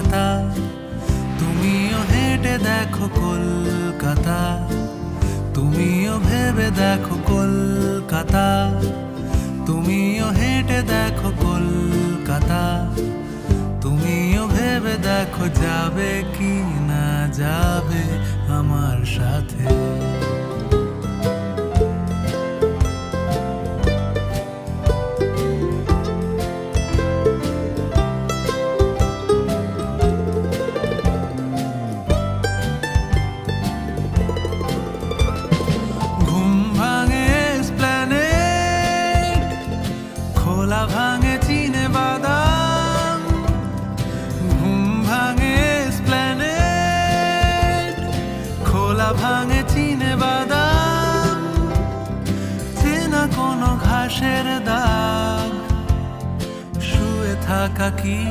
কলকাতা, তুমিও হেঁটে দেখো কলকাতা, তুমিও ভেবে দেখো কলকাতা, তুমিও হেঁটে দেখো কলকাতা, তুমিও ভেবে দেখো যাবে কি না যাবে আমার সাথে। খোলা ভাঙে চিনে বাদাম, ঘুম ভাঙে এসপ্ল্যানেড, খোলা ভাঙে চিনে বাদাম, চেনা কোনো ঘাসের দাগ, শুয়ে থাকা কি